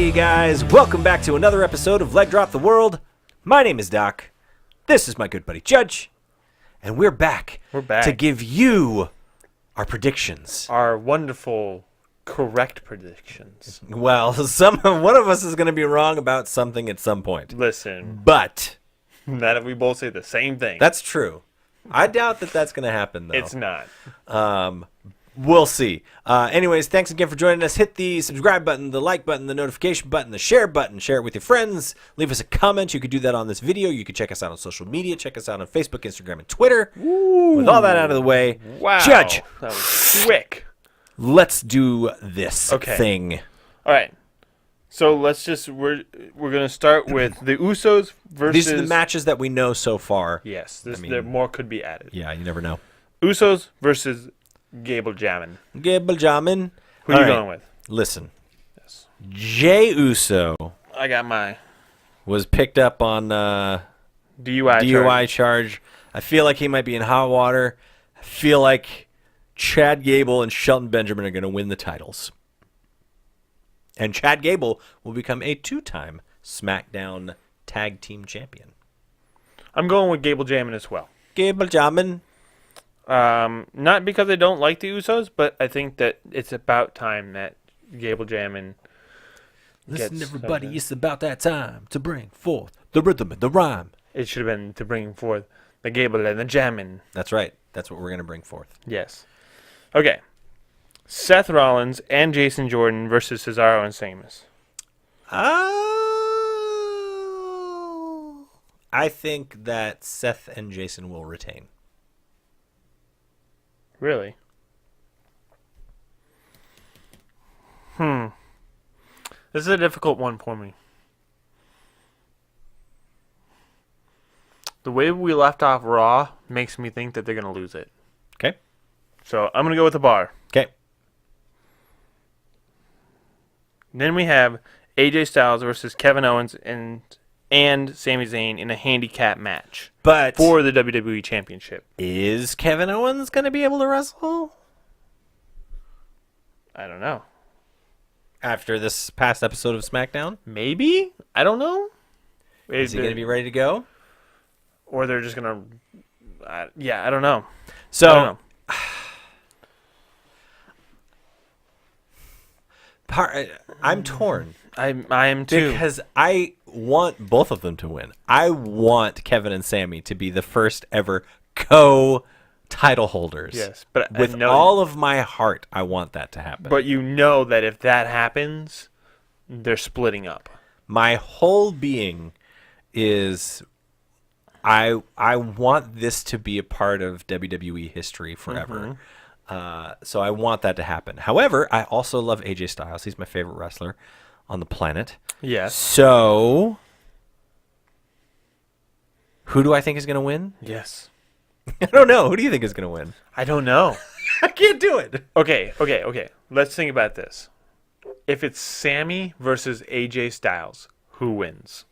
Howdy, guys. Welcome back to another episode of Leg Drop the World. My name is Doc. This is my good buddy Judge. And we're back. To give you our predictions. Our wonderful, correct predictions. Well, one of us is going to be wrong about something at some point. Listen. But Not if we both say the same thing. that's true. I doubt that that's going to happen, though. It's not. We'll see. Anyways, thanks again for joining us. Hit the subscribe button, the like button, the notification button, the share button. Share it with your friends. Leave us a comment. You could do that on this video. You could check us out on social media. Check us out on Facebook, Instagram, and Twitter. Ooh. With all that out of the way, Wow. Judge, That was quick. let's do this thing. All right. So we're going to start with the Usos versus... These are the matches that we know so far. Yes. There more could be added. Yeah, you never know. Usos versus Gable Jammin. Gable Jamin. Who are you going with? Listen. Yes. Jey Uso I got my was picked up on DUI charge. I feel like he might be in hot water. I feel like Chad Gable and Shelton Benjamin are going to win the titles. And Chad Gable will become a 2-time SmackDown Tag Team Champion. I'm going with Gable Jammin as well. Gable Jamin. Not because I don't like the Usos, but I think that it's about time that Gable Jammin Listen, everybody, it's about that time to bring forth the rhythm and the rhyme. It should have been to bring forth the Gable and the Jammin. That's right. That's what we're going to bring forth. Yes. Okay. Seth Rollins and Jason Jordan versus Cesaro and Sheamus. I think that Seth and Jason will retain. Really? This is a difficult one for me. The way we left off Raw makes me think that they're going to lose it. Okay. So I'm going to go with the bar. Okay. Then we have AJ Styles versus Kevin Owens and Sami Zayn in a handicap match. But for the WWE Championship. Is Kevin Owens going to be able to wrestle? I don't know. After this past episode of SmackDown? Maybe? I don't know. Is he going to be ready to go? Or they're just going to... I don't know. So, I don't know. I'm torn. I am too. Because I want both of them to win. I want Kevin and Sami to be the first ever co-title holders. Yes, but with all of my heart, I want that to happen. But you know that if that happens, they're splitting up. My whole being is I want this to be a part of WWE history forever. Mm-hmm. So I want that to happen. However, I also love AJ Styles. He's my favorite wrestler on the planet. Yes. So, who do I think is going to win? Yes. I don't know. Who do you think is going to win? I don't know. I can't do it. Okay. Let's think about this. If it's Sami versus AJ Styles, who wins?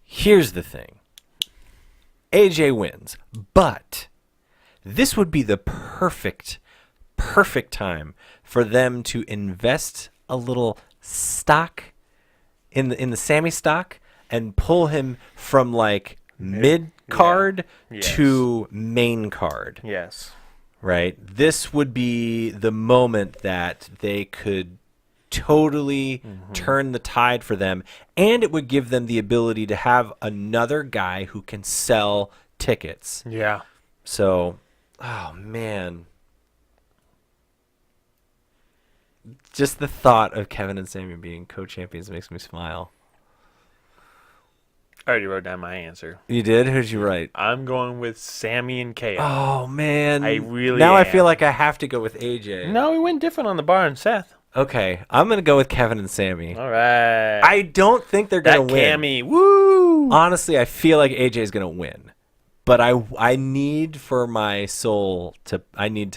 Here's the thing. AJ wins, but this would be the perfect time for them to invest a little stock in the Sami stock and pull him from like mid card to main card. Yes. Right? This would be the moment that they could totally turn the tide for them, and it would give them the ability to have another guy who can sell tickets. Yeah. So, oh man. Just the thought of Kevin and Sami being co-champions makes me smile. I already wrote down my answer. You did? Who'd you write? I'm going with Sami and KO. Oh man. I really Now am. I feel like I have to go with AJ. No, we went different on the bar and Seth. Okay, I'm going to go with Kevin and Sami. All right. I don't think they're going to win. Cammy, woo! Honestly, I feel like AJ is going to win. But I need for my soul to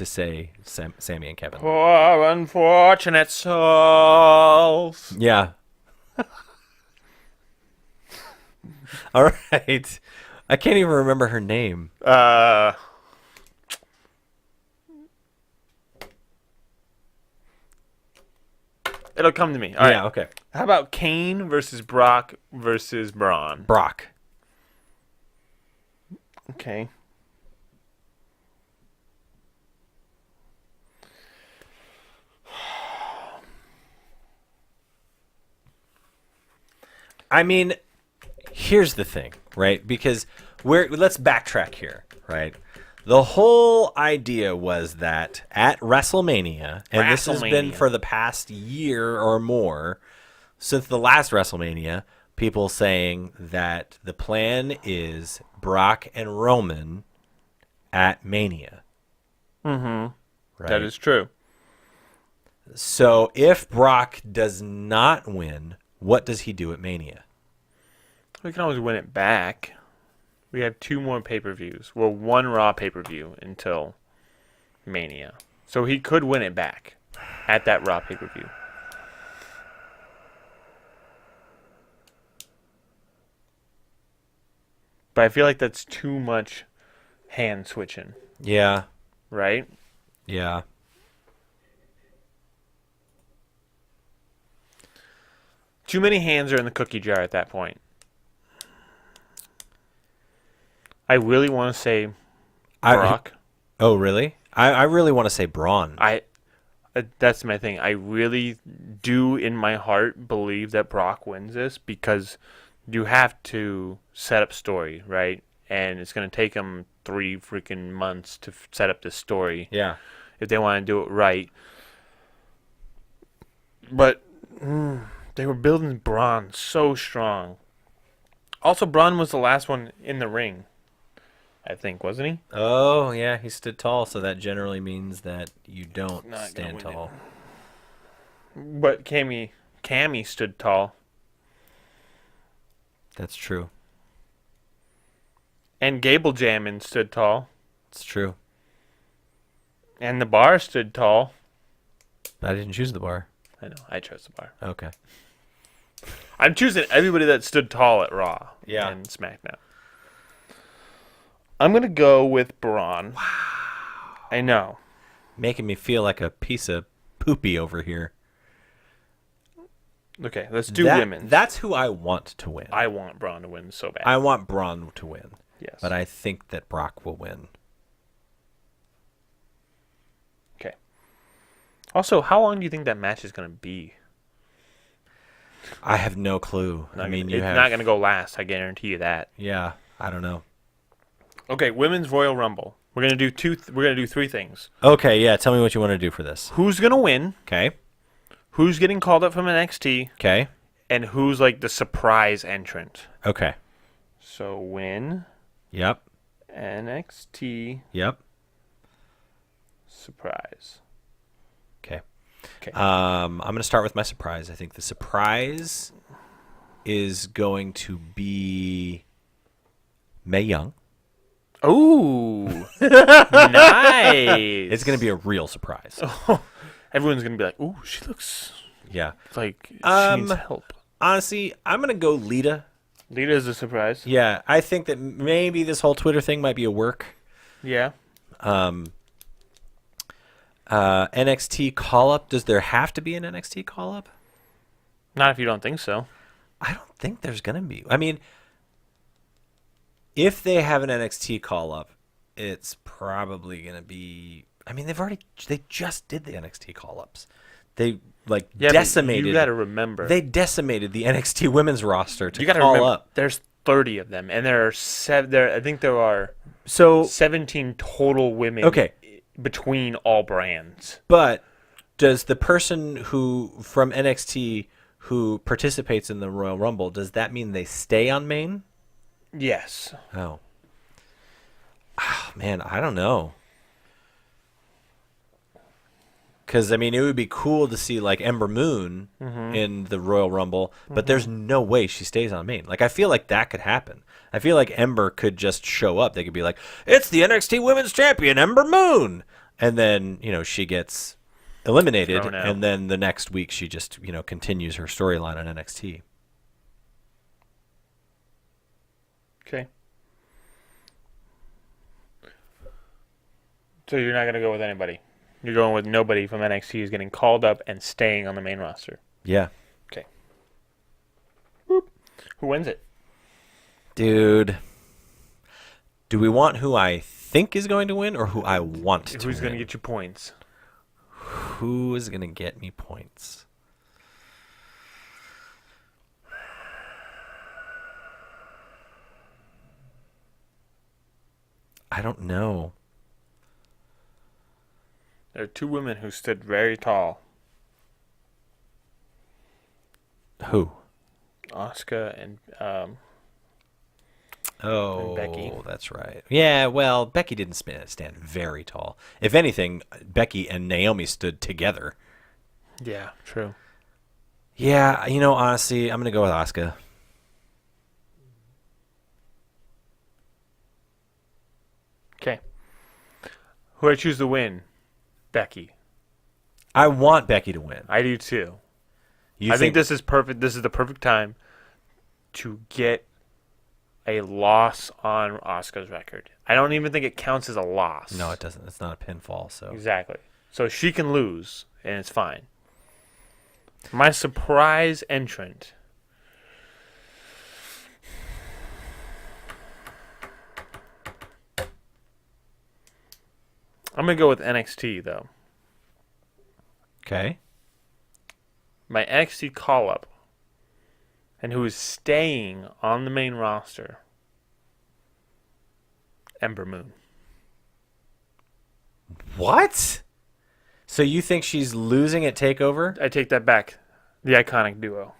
say Sami and Kevin. Poor unfortunate souls. Yeah. All right. I can't even remember her name. It'll come to me. All right. Okay. How about Kane versus Brock versus Braun? Brock. Okay. I mean, here's the thing, right? Because let's backtrack here, right? The whole idea was that at WrestleMania, and this has been WrestleMania. for the past year or more, since the last WrestleMania, people saying that the plan is Brock and Roman at Mania. Mm-hmm. Right? That is true. So if Brock does not win, what does he do at Mania? We can always win it back. We have 2 more pay-per-views. Well, 1 Raw pay-per-view until Mania. So he could win it back at that Raw pay-per-view. But I feel like that's too much hand switching, Yeah, right? yeah. Too many hands are in the cookie jar at that point. I really want to say Brock. Oh, really? I really want to say Braun. That's my thing. I really do, in my heart, believe that Brock wins this because you have to set up story, right? And it's going to take them 3 freaking months to set up this story Yeah. if they want to do it right. But they were building Braun so strong. Also, Braun was the last one in the ring, I think, wasn't he? Oh, yeah, he stood tall, so that generally means that you don't Not gonna stand win tall. But Cammy stood tall. That's true. And Gable Jammin stood tall. It's true. And the bar stood tall. I didn't choose the bar. I know, I chose the bar. Okay. I'm choosing everybody that stood tall at Raw Yeah. and SmackDown. I'm going to go with Braun. Wow. I know. Making me feel like a piece of poopy over here. Okay, let's do women. That's who I want to win. I want Braun to win so bad. I want Braun to win. Yes. But I think that Brock will win. Okay. Also, how long do you think that match is going to be? I have no clue. It's not going to go last. I guarantee you that. Yeah, I don't know. Okay, women's Royal Rumble. We're going to do we're going to do 3 things. Okay, yeah, tell me what you want to do for this. Who's going to win? Okay. Who's getting called up from NXT? Okay. And who's like the surprise entrant? Okay. So win Yep. NXT Yep. surprise. Okay. Okay. I'm going to start with my surprise. I think the surprise is going to be Mae Young. Ooh, nice. It's going to be a real surprise. Everyone's gonna be like, "Ooh, she looks Yeah. like she needs help." Honestly, I'm going to go Lita. Lita is a surprise. Yeah, I think that maybe this whole Twitter thing might be a work. Yeah. NXT call-up. Does there have to be an NXT call-up? Not if you don't think so. I don't think there's going to be. I mean, if they have an NXT call-up, it's probably going to be... I mean, they just did the NXT call-ups. They, decimated... You got to remember. They decimated the NXT women's roster to You got to call remember, up. there's 30 of them, and there are I think there are So, 17 total women okay. between all brands. But does the person from NXT who participates in the Royal Rumble, does that mean they stay on main? Yes. Oh, man, I don't know. Because, I mean, it would be cool to see, like, Ember Moon in the Royal Rumble, but there's no way she stays on main. Like, I feel like that could happen. I feel like Ember could just show up. They could be like, it's the NXT Women's Champion, Ember Moon! And then, she gets eliminated, Thrown out. and then the next week she just, continues her storyline on NXT. Okay. So you're not going to go with anybody. You're going with nobody from NXT who's getting called up and staying on the main roster. Yeah. Okay. Who wins it? Dude, do we want who I think is going to win or who I want to Who's win? going to get you points? Who is going to get me points? I don't know. There are two women who stood very tall. Who? Asuka and Oh, Becky. that's right. Yeah, well, Becky didn't stand very tall. If anything, Becky and Naomi stood together. yeah, true. Yeah, honestly, I'm going to go with Asuka. Okay. Who I choose to win? Becky. I want Becky to win. I do too. You I think this is perfect. This is the perfect time to get a loss on Asuka's record. I don't even think it counts as a loss. No, it doesn't. It's not a pinfall, so. Exactly. So she can lose, and it's fine. My surprise entrant. I'm going to go with NXT, though. Okay. My NXT call-up, and who is staying on the main roster, Ember Moon. What? So you think she's losing at TakeOver? I take that back. The iconic duo.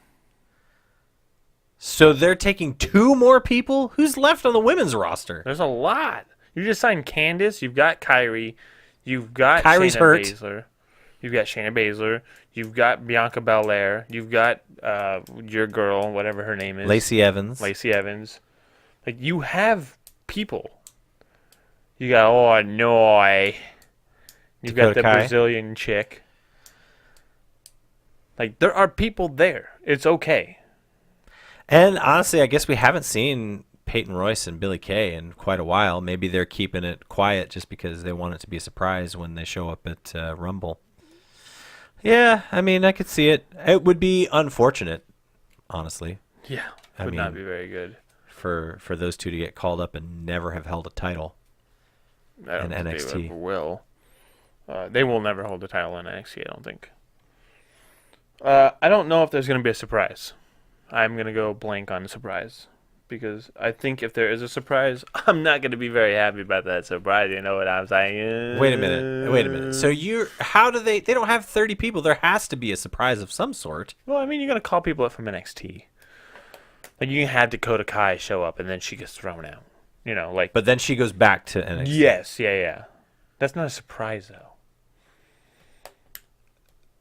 So they're taking 2 more people? Who's left on the women's roster? There's a lot. You just signed Candice. You've got Kyrie. You've got Kyrie's Shayna hurt. Baszler. You've got Shayna Baszler. You've got Bianca Belair. You've got your girl, whatever her name is. Lacey Evans. Lacey Evans. Like, you have people. You got, oh, Noi. You've got Dakota the Kai. Brazilian chick. Like, there are people there. It's okay. And honestly, I guess we haven't seen Peyton Royce and Billie Kay in quite a while. Maybe they're keeping it quiet just because they want it to be a surprise when they show up at Rumble. Yeah, I mean, I could see it. It would be unfortunate, honestly, Yeah. I Would not mean, be very good. for those two to get called up and never have held a title. I don't in think NXT. they ever will. They will never hold the title in NXT, I don't think. I don't know if there's going to be a surprise. I'm going to go blank on surprise. Because I think if there is a surprise, I'm not going to be very happy about that surprise. You know what I'm saying? Wait a minute. So how do they don't have 30 people. There has to be a surprise of some sort. Well, I mean, you're going to call people up from NXT. Like, you can have Dakota Kai show up, and then she gets thrown out. You know, like... But then she goes back to NXT. Yes, yeah. That's not a surprise, though.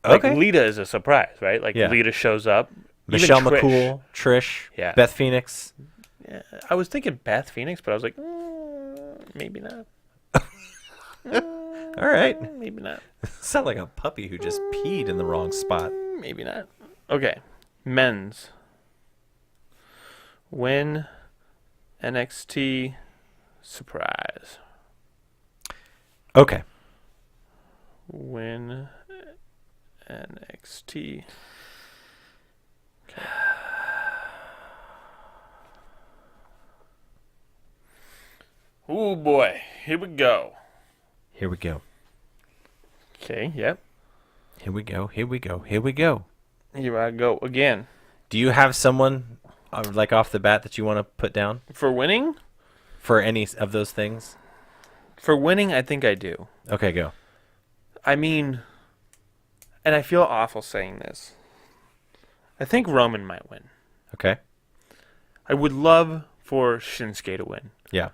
Like, Okay. Lita is a surprise, right? Like, Yeah. Lita shows up. Michelle Even Trish. McCool, Trish, Yeah. Beth Phoenix. Yeah, I was thinking Beth Phoenix, but I was like, maybe not. All right. Maybe not. Sound like a puppy who just peed in the wrong spot. Maybe not. Okay. Men's. Win NXT surprise. Okay. Win NXT. Okay. Oh boy. Here we go. Here we go. Okay, yep. Here we go. Here I go again. Do you have someone like off the bat that you want to put down For winning? for any of those things? For winning, I think I do. Okay, go. I mean, and I feel awful saying this. I think Roman might win. Okay. I would love for Shinsuke to win. Yeah.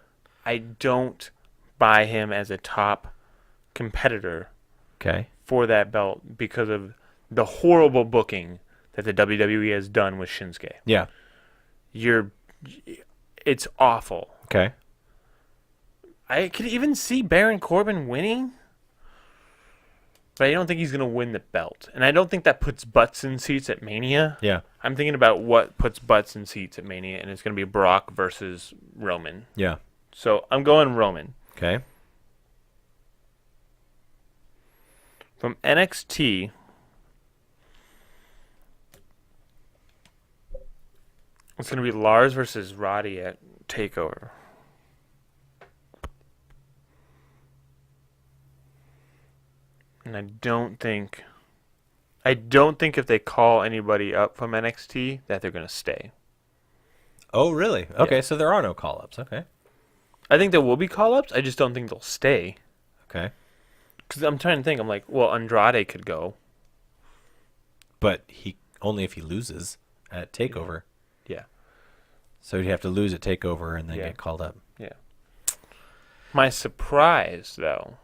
I don't buy him as a top competitor Okay. for that belt because of the horrible booking that the WWE has done with Shinsuke. Yeah. It's awful. Okay. I could even see Baron Corbin winning, but I don't think he's going to win the belt. And I don't think that puts butts in seats at Mania. Yeah. I'm thinking about what puts butts in seats at Mania, and it's going to be Brock versus Roman. Yeah. So I'm going Roman. Okay. From NXT, It's going to be Lars versus Roddy at TakeOver. And I don't think if they call anybody up from NXT that they're going to stay. Oh, really? Okay, Yeah. so there are no call-ups. Okay. I think there will be call-ups. I just don't think they'll stay. Okay. Because I'm trying to think. I'm like, well, Andrade could go. But he only if he loses at TakeOver. Yeah. So he'd have to lose at TakeOver and then Yeah. get called up. Yeah. My surprise, though,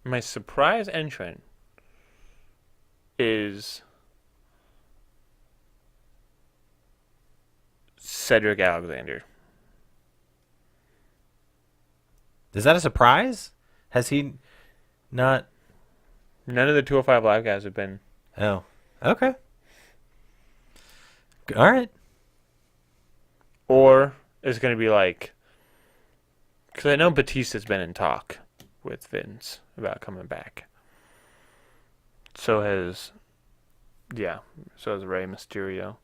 my surprise entrant is Cedric Alexander. Is that a surprise? Has he not? None of the 205 Live guys have been. Oh, okay. All right. Or it's going to be like, because I know Batista's been in talk with Vince about coming back. So has Rey Mysterio.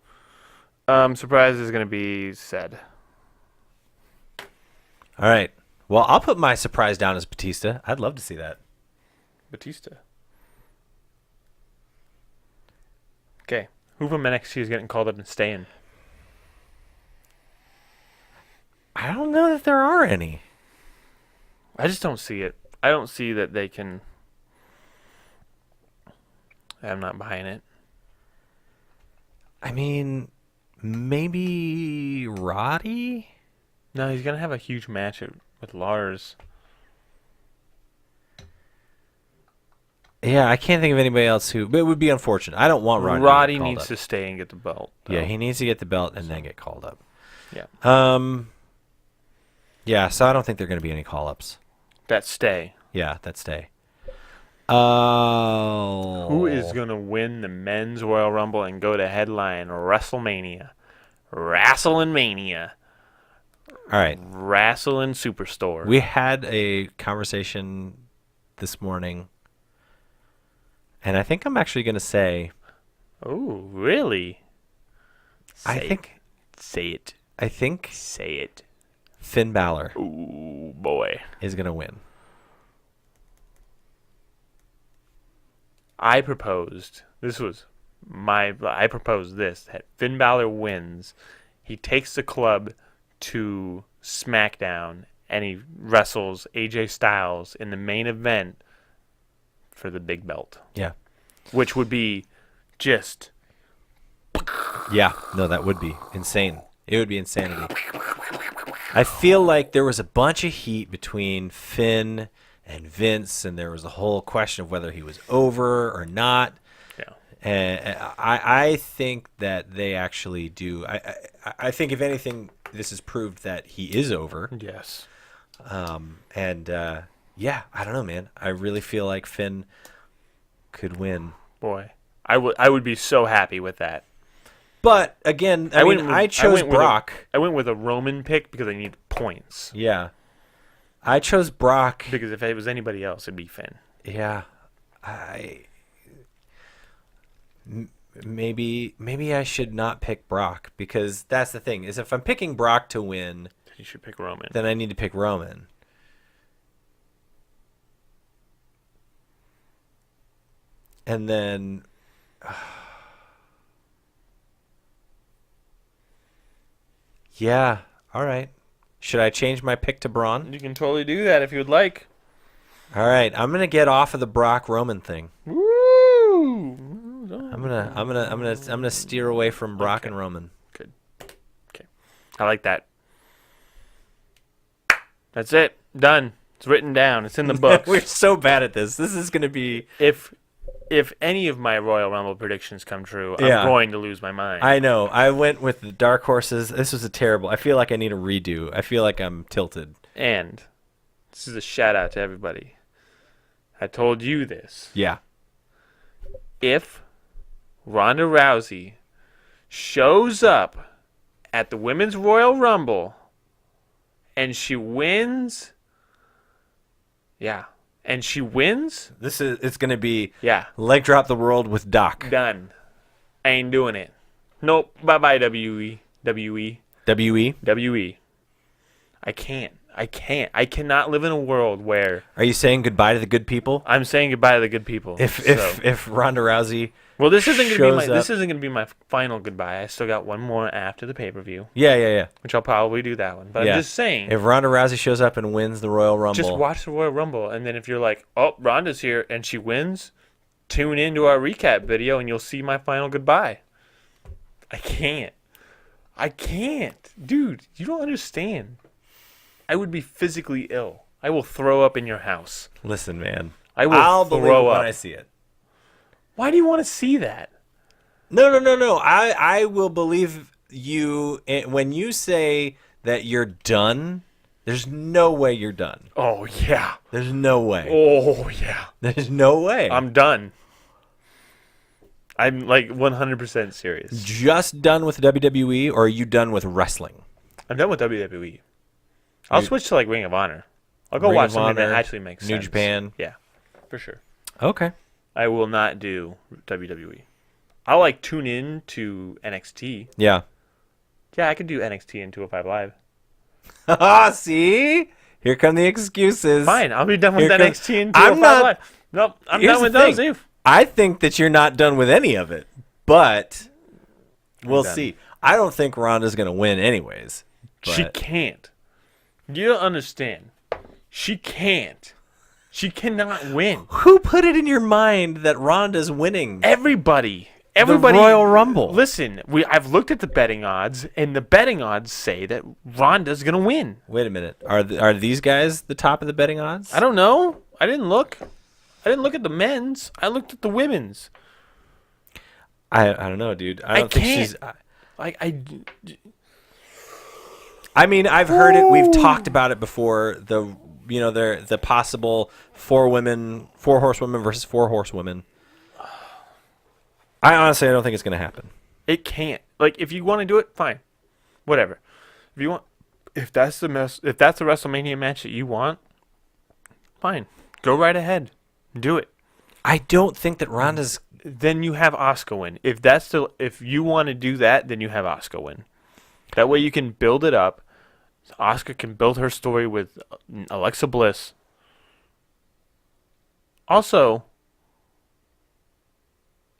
Surprise is going to be said. All right. Well, I'll put my surprise down as Batista. I'd love to see that. Batista. Okay. Who from NXT is getting called up and staying? I don't know that there are any. I just don't see it. I don't see that they can. I'm not buying it. I mean, maybe Roddy? No, he's going to have a huge match with Lars. Yeah, I can't think of anybody else who. But it would be unfortunate. I don't want Roddy. Roddy needs to stay and get the belt. Yeah, he needs to get the belt and then get called up. Yeah. Yeah, so I don't think there are going to be any call-ups. That stay. Yeah, that stay. Oh. Who is going to win the men's Royal Rumble and go to headline WrestleMania? Wrestling Mania. All right. Wrestling Superstore. We had a conversation this morning, and I think I'm actually going to say. Oh, really? Say it. I think Say it. Finn Balor Ooh, boy. is going to win. I proposed this, that Finn Balor wins. He takes the club to SmackDown and he wrestles AJ Styles in the main event for the big belt. Yeah. Which would be just... Yeah. No, that would be insane. It would be insanity. I feel like there was a bunch of heat between Finn and Vince, and there was a whole question of whether he was over or not. Yeah. And I think that they actually do. I think, if anything, this has proved that he is over. Yes. Yeah, I don't know, man. I really feel like Finn could win. Boy. I would be so happy with that. But, again, I chose Brock. I went with a Roman pick because I need points. Yeah. I chose Brock. Because if it was anybody else, it'd be Finn. Yeah. Maybe I should not pick Brock, because that's the thing, is if I'm picking Brock to win, You should pick Roman. then I need to pick Roman. And then yeah, all right. Should I change my pick to Braun? You can totally do that if you would like. All right, I'm going to get off of the Brock Roman thing. Woo! I'm going to steer away from Brock Okay. and Roman. Good. Okay. I like that. That's it. Done. It's written down. It's in the books. We're so bad at this. This is going to be If any of my Royal Rumble predictions come true, Yeah. I'm going to lose my mind. I know. I went with the dark horses. This was a terrible. I feel like I need a redo. I feel like I'm tilted. And this is a shout out to everybody. I told you this. Yeah. If Ronda Rousey shows up at the Women's Royal Rumble and she wins, and she wins, It's going to be yeah, leg drop the world with Doc. done. I ain't doing it. Nope. Bye-bye, WWE. W-E. WE? W-E. I can't. I cannot live in a world where Are you saying goodbye to the good people? I'm saying goodbye to the good people. If Ronda Rousey well, this isn't going to be shows my up- this isn't going to be my final goodbye. I still got one more after the pay-per-view, Yeah. which I'll probably do that one. But Yeah. I'm just saying, If Ronda Rousey shows up and wins the Royal Rumble, just watch the Royal Rumble, and then if you're like, "Oh, Ronda's here and she wins," tune into our recap video and you'll see my final goodbye. I can't, dude. You don't understand. I would be physically ill. I will throw up in your house. Listen, man. I'll believe throw it up when I see it. Why do you want to see that? No. I will believe you when you say that you're done. There's no way you're done. Oh yeah. There's no way. Oh yeah. There's no way. I'm done. I'm like 100% serious. Just done with WWE, or are you done with wrestling? I'm done with WWE. I'll switch to like Ring of Honor. I'll go Ring watch of something that Honor, actually makes sense. New Japan. Yeah, for sure. Okay. I will not do WWE. I'll like tune in to NXT. Yeah. Yeah, I could do NXT and 205 Live. See? Here come the excuses. Fine, I'll be done with Here comes- NXT and I'm 205 not- Live. Nope, I'm Here's done with the those. thing. Too. I think that you're not done with any of it, but we'll done. see. I don't think Ronda's going to win anyways. She but- can't. You don't understand. She can't. She cannot win. Who put it in your mind that Ronda's winning? Everybody. The Royal Rumble. Listen, I've looked at the betting odds, and the betting odds say that Ronda's gonna win. Wait a minute. Are these guys the top of the betting odds? I don't know. I didn't look. I didn't look at the men's. I looked at the women's. I don't know, dude. I don't think can't. she's. I mean, I've heard it. We've talked about it before. The possible 4 horsewomen versus 4 horsewomen. I honestly don't think it's going to happen. It can't. Like, if you want to do it, fine, whatever. If that's the WrestleMania match that you want, fine, go right ahead, do it. I don't think that Ronda's. Then you have Asuka win. If you want to do that, then you have Asuka win. That way you can build it up. Asuka can build her story with Alexa Bliss. Also,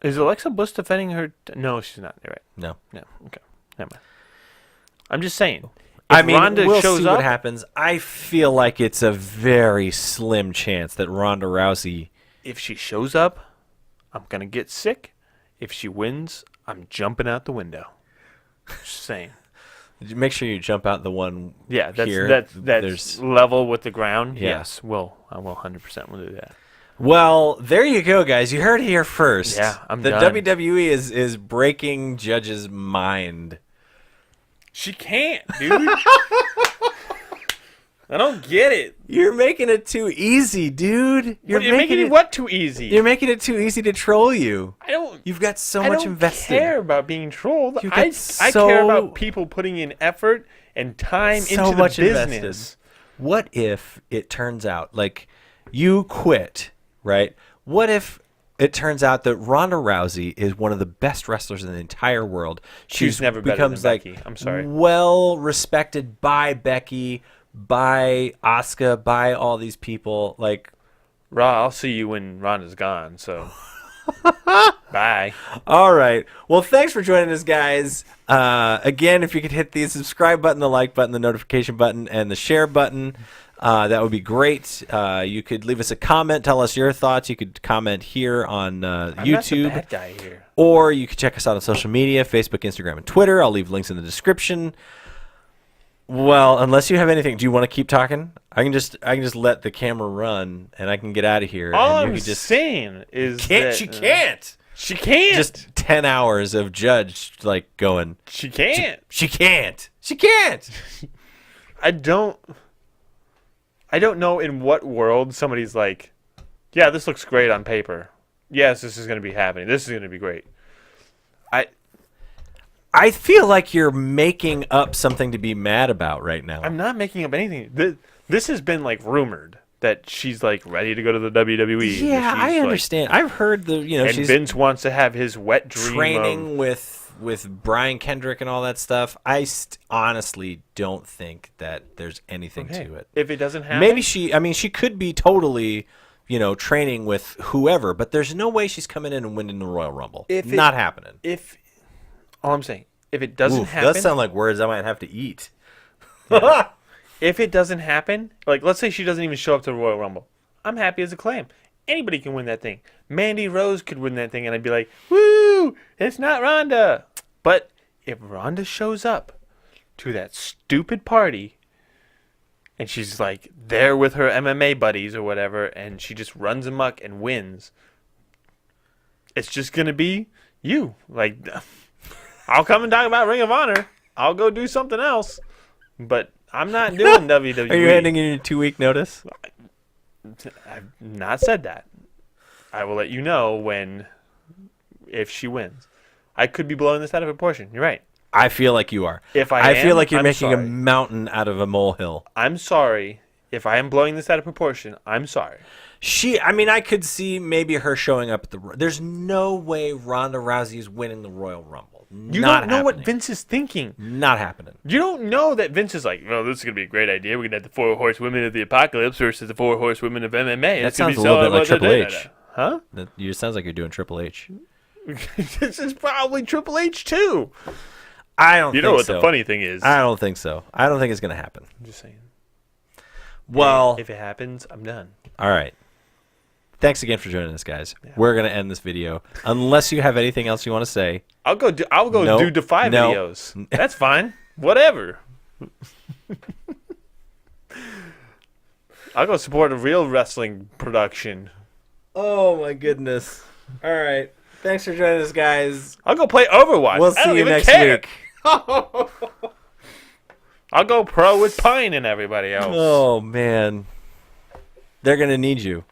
is Alexa Bliss defending her? No, she's not. You're right. No. Okay. Never mind. I'm just saying. I mean, Ronda we'll shows see up, what happens. I feel like it's a very slim chance that Ronda Rousey. if she shows up, I'm going to get sick. If she wins, I'm jumping out the window. Just saying. Make sure you jump out the one. Yeah, here. that's There's- level with the ground. Yeah. Yes, I will 100% will do that. Well, there you go, guys. You heard it here first. Yeah, I'm the done. WWE is breaking Judge's mind. She can't, dude. I don't get it. You're making it too easy, dude. You're making it what too easy? You're making it too easy to troll you. I don't. You've got so I much don't invested. care about being trolled. You I get care so- about people putting in effort and time So into the much business. invested. What if it turns out like you quit, right? What if it turns out that Ronda Rousey is one of the best wrestlers in the entire world? She's never better becomes than like Becky. I'm sorry. well respected by Becky, by Asuka, by all these people. Like, Raw, I'll see you when Ronda's gone. So, bye. all right. Well, thanks for joining us, guys. Again, if you could hit the subscribe button, the like button, the notification button, and the share button, that would be great. You could leave us a comment, tell us your thoughts. You could comment here on I'm YouTube. not the bad guy here. Or you can check us out on social media, Facebook, Instagram, and Twitter. I'll leave links in the description. Well, unless you have anything, do you want to keep talking? I can just let the camera run, and I can get out of here. All and I'm you can just saying is she can't. She can't. Just 10 hours of Judge like going. she can't. She can't. She can't. I don't know in what world somebody's like, yeah, this looks great on paper. Yes, this is going to be happening. This is going to be great. I feel like you're making up something to be mad about right now. I'm not making up anything. This has been like rumored that she's like ready to go to the WWE. Yeah, She's, I like- understand. I've heard and she's Vince wants to have his wet dream training of, with with Brian Kendrick and all that stuff, I honestly don't think that there's anything to it. If it doesn't happen, Maybe she could be totally, training with whoever, but there's no way she's coming in and winning the Royal Rumble. Not happening. All I'm saying, if it doesn't happen, that sound like words I might have to eat. Yeah. If it doesn't happen, like let's say she doesn't even show up to the Royal Rumble, I'm happy as a clam. Anybody can win that thing. Mandy Rose could win that thing, and I'd be like, woo, it's not Ronda. But if Ronda shows up to that stupid party, and she's like there with her MMA buddies or whatever, and she just runs amok and wins, it's just going to be you. Like, I'll come and talk about Ring of Honor. I'll go do something else. But I'm not doing WWE. Are you handing in your 2-week notice? I've not said that. I will let you know if she wins. I could be blowing this out of proportion. You're right. I feel like you are. I feel like you're making a mountain out of a molehill. I'm sorry. If I am blowing this out of proportion, I'm sorry. I could see maybe her showing up at there's no way Ronda Rousey is winning the Royal Rumble. You don't know what Vince is thinking. Not happening. You don't know that Vince is like, well, this is going to be a great idea. We're going to have the 4 horsewomen of the apocalypse versus the 4 horsewomen of MMA. That sounds a little bit like Triple H. Huh? It sounds like you're doing Triple H. This is probably Triple H too. I don't think so. You know what the funny thing is? I don't think so. I don't think it's going to happen. I'm just saying. Well, if it happens, I'm done. All right. Thanks again for joining us, guys. Yeah. We're going to end this video. Unless you have anything else you want to say. I'll go do Defy videos. That's fine. Whatever. I'll go support a real wrestling production. Oh, my goodness. All right. Thanks for joining us, guys. I'll go play Overwatch. We'll see you next week. I'll go pro with Pine and everybody else. Oh, man. They're going to need you.